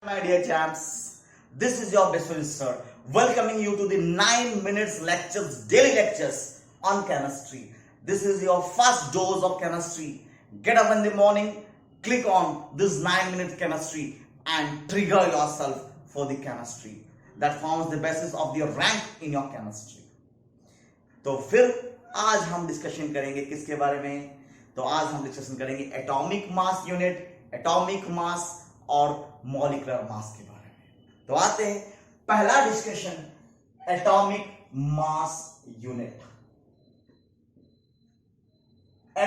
My dear champs, this is your best friend sir, welcoming you to the 9 minutes lectures, daily lectures on chemistry. This is your first dose of chemistry. Get up in the morning, click on this 9 minute chemistry and trigger yourself for the chemistry that forms the basis of your rank in your chemistry. तो फिर आज हम discussion करेंगे किसके बारे में? तो आज हम डिस्कशन करेंगे atomic mass unit, atomic mass और मॉलिक्यूलर मास के बारे में। तो आते हैं पहला discussion, atomic mass unit.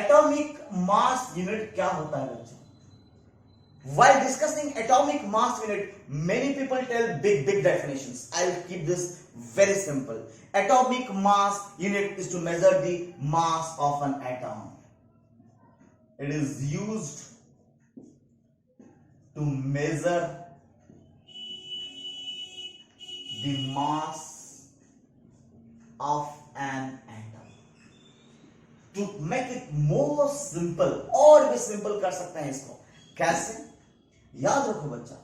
Atomic mass unit क्या होता है बच्चों? While discussing atomic mass unit, many people tell big definitions. I'll keep this very simple. Atomic mass unit is to measure the mass of an atom. It is used to measure the mass of an atom. To make it more simple, और भी simple कर सकते हैं इसको। कैसे? याद रखो बच्चा,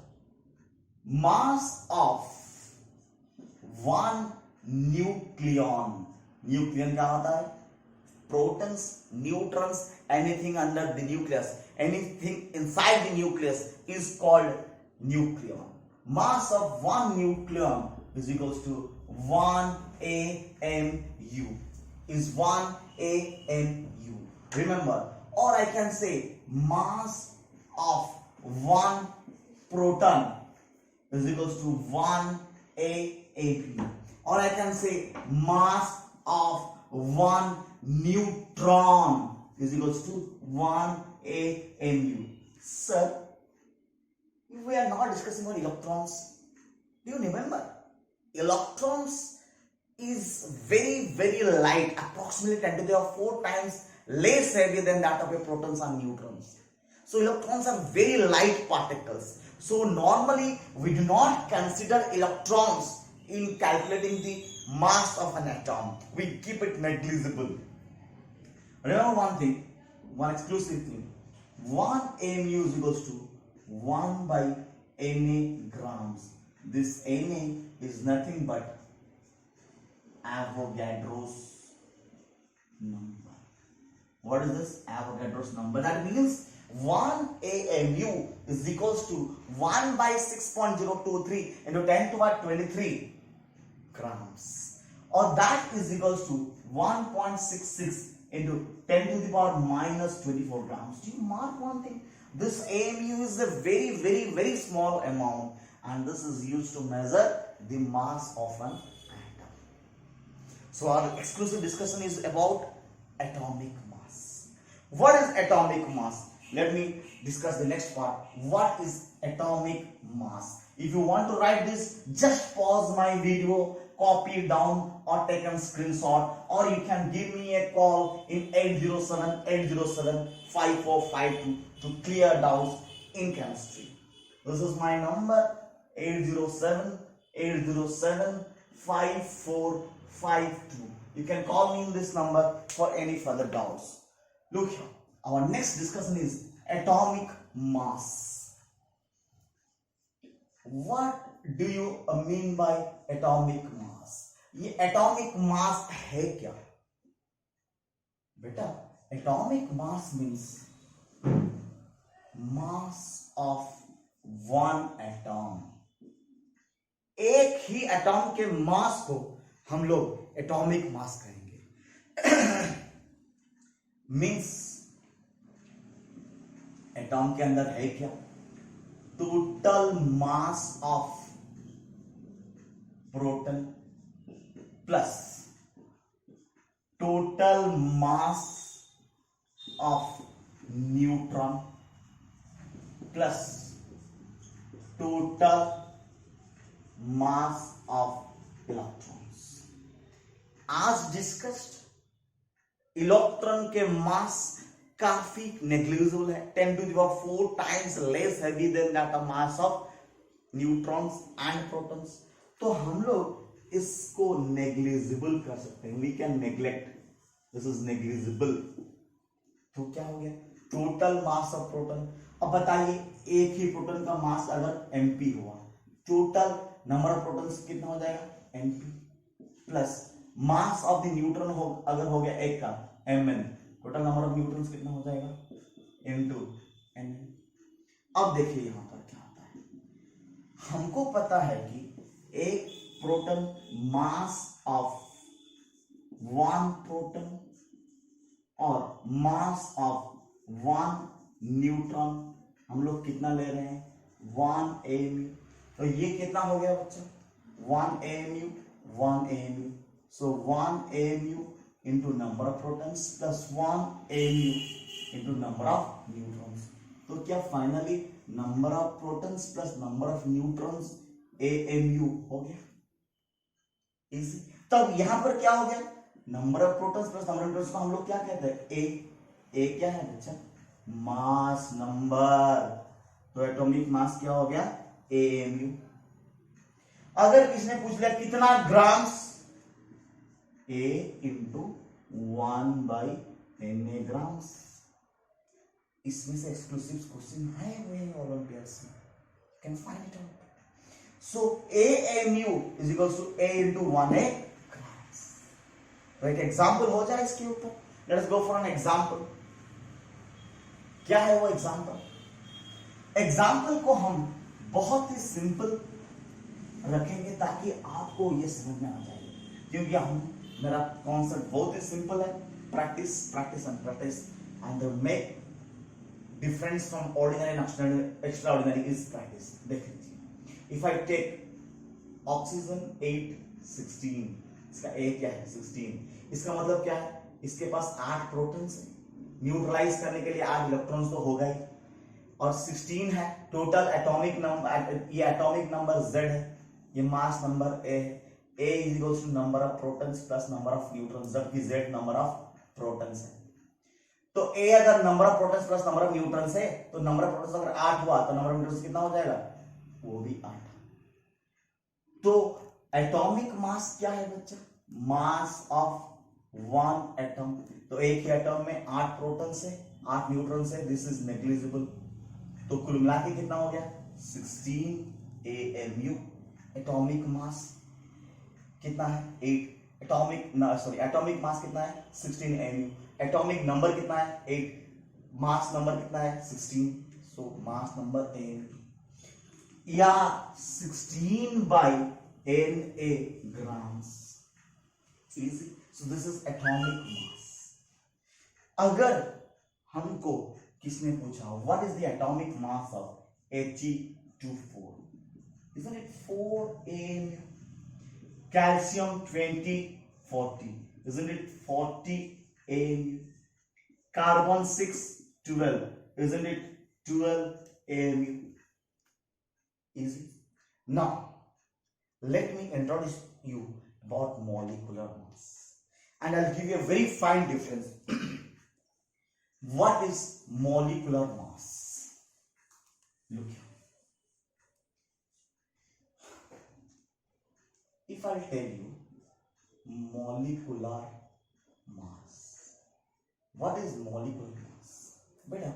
mass of one nucleon. Nucleon क्या होता है? Protons, neutrons, anything under the nucleus, anything inside the nucleus is called nucleon. Mass of one nucleon is equals to 1 AMU, is 1 AMU. Remember, or I can say mass of one proton is equals to 1 AAP, or I can say mass of one neutron is equals to 1 AMU. Sir, we are not discussing on electrons. Do you remember? Electrons is very light, approximately 10 to the power 4 times less heavy than that of a protons and neutrons. So electrons are very light particles. So normally we do not consider electrons in calculating the mass of an atom. We keep it negligible. Remember one thing, one exclusive thing. 1 AMU is equals to 1 by Na grams. This Na is nothing but Avogadro's number. What is this? Avogadro's number. That means 1 AMU is equals to 1 by 6.023 into 10 to the power 23 grams, or that is equals to 1.66 into 10 to the power minus 24 grams. Do you mark one thing? This AMU is a very small amount, and this is used to measure the mass of an atom. So our exclusive discussion is about atomic mass. What is atomic mass? Let me discuss the next part. What is atomic mass? If you want to write this, just pause my video, copy it down or take a screenshot, or you can give me a call in 807-807-5452 to clear doubts in chemistry. This is my number, 807-807-5452. You can call me in this number for any further doubts. Look here. Our next discussion is atomic mass. What do you mean by atomic mass? ये atomic mass है क्या? बेटा, atomic mass means mass of one atom. एक ही atom के मास को हम लोग atomic mass कहेंगे। मीन्स एटॉम के अंदर है क्या? Total mass of proton plus total mass of neutron plus total mass of electrons. आज डिस्कस्ड इलेक्ट्रॉन के मास काफी नेग्लिजिबल है, 10 to the power 4 times less heavy than that of mass of neutrons and protons. तो हम लोग इसको negligible कर सकते हैं, we can neglect, this is negligible. तो क्या हो गया? Total mass of proton. अब बताइए एक ही प्रोटॉन का मास अगर mp हुआ, टोटल नंबर ऑफ प्रोटॉन्स कितना हो जाएगा mp, plus mass of the neutron हो अगर हो गया एक का mn, total number of neutrons कितना हो जाएगा m2 nn। अब देखिए यहां पर क्या होता है, हमको पता है कि एक proton mass of one proton और मास ऑफ वन न्यूट्रॉन हम लोग कितना ले रहे हैं 1 AMU। तो ये कितना हो गया बच्चा 1 AMU 1 AMU, so 1 AMU into number of protons plus 1 AMU into number of neutrons. तो क्या finally number of protons plus number of neutrons AMU हो गया इजी। तब यहां पर क्या हो गया number of protons plus number of neutrons को हम लोग क्या कहते हैं ए क्या है बच्चा मास नंबर, तो एटॉमिक मास क्या हो गया AMU। अगर किसने पूछ लिया कितना grams A into 1/Na grams, इसमें से एक्सक्लूसिव क्वेश्चन है हुए ओलंपियाड्स में, can find it out. So AMU is equal to A into 1A grams. तो एक एग्जाम्पल हो जाए इसके ऊपर, let us go for an example. क्या है वो एग्जाम्पल, एग्जाम्पल को हम बहुत ही सिंपल रखेंगे ताकि आपको ये समझ में आ जाए, क्योंकि हम मेरा कॉन्सेप्ट बहुत ही सिंपल है, practice practice and practice and the make difference from ordinary and extra ordinary is practice. देख लीजिए, इफ आई टेक ऑक्सीजन 816, इसका A क्या है 16, इसका मतलब क्या है इसके पास 8 प्रोटॉन्स है, न्यूट्रलाइज करने के लिए 8 इलेक्ट्रॉन्स तो होगा ही, और 16 है टोटल एटॉमिक नंबर, ये एटॉमिक नंबर Z है, ये मास नंबर A है। A is equals to number of protons plus number of neutrons, जबकि Z नंबर ऑफ प्रोटॉन्स है। तो A अगर number of protons plus number of neutrons है, तो नंबर ऑफ प्रोटॉन्स अगर 8 हुआ तो नंबर ऑफ न्यूट्रॉन्स कितना हो जाएगा वो भी 8। तो एटॉमिक मास क्या है बच्चा मास ऑफ वन एटम, तो एक ही एटम में 8 प्रोटॉन्स है 8 न्यूट्रॉन्स है, दिस इज नेग्लिजिबल। तो कुल मिला के कितना हो गया 16 AMU। एटॉमिक मास कितना है 8, एटॉमिक मास कितना है 16 AMU, एटॉमिक नंबर कितना है 8, मास नंबर कितना है 16, सो मास नंबर AMU या 16/Na grams easy. So this is atomic mass. अगर हमको किसने पूछा what is the atomic mass of He24, isn't it 4 AMU? Calcium 2040, isn't it 40 AMU? Carbon 612, isn't it 12 AMU? Easy. Now let me introduce you about molecular mass, and I'll give you a very fine difference. What is molecular mass? Look here. If I'll tell you molecular mass, what is molecular mass? Beta,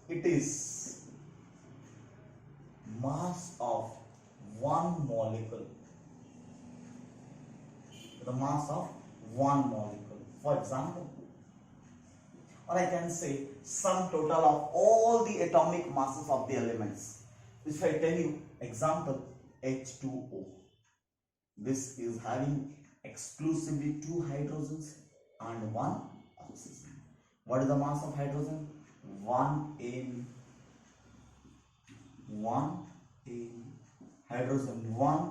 it is mass of one molecule, the mass of one molecule. For example, or I can say sum total of all the atomic masses of the elements. If I tell you example H2O, this is having exclusively 2 hydrogens and 1 oxygen. What is the mass of hydrogen? 1 AMU. 1 AMU. Hydrogen 1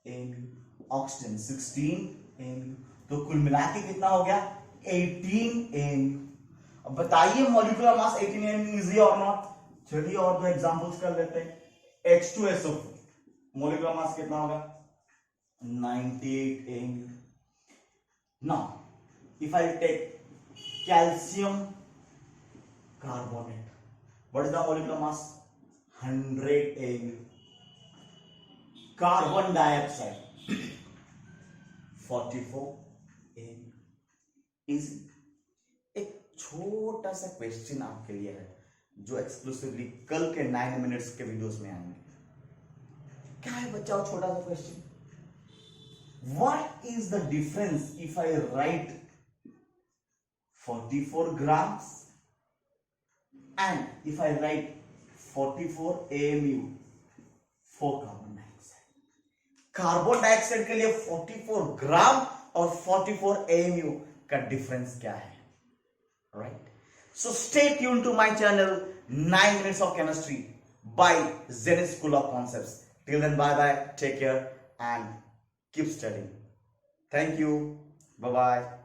AMU. Oxygen 16 AMU. तो कुल मिला के कितना हो गया 18 AMU। अब बताइए molecular mass 18 AMU easy और नॉट। चलिए और दो एग्जांपल्स कर लेते हैं। H2SO4 मॉलिक्यूलर मास कितना होगा 98 AMU. Now if I take calcium carbonate, what is the molecular mass? 100 AMU. Carbon dioxide 44 AMU. Easy. एक छोटा सा क्वेश्चन आपके लिए है, जो एक्सक्लूसिवली कल के 9 मिनट्स के वीडियोस में आएंगे। क्या है बच्चा, छोटा सा question, what is the difference if I right 44 grams and if I write 44 AMU for carbon dioxide? Carbon dioxide के लिए 44 ग्राम और 44 AMU का डिफरेंस क्या है? Right, so stay tune to my channel 9 minutes of chemistry by Zenith School of Concepts. Till then, bye bye, take care and keep studying. Thank you, bye bye.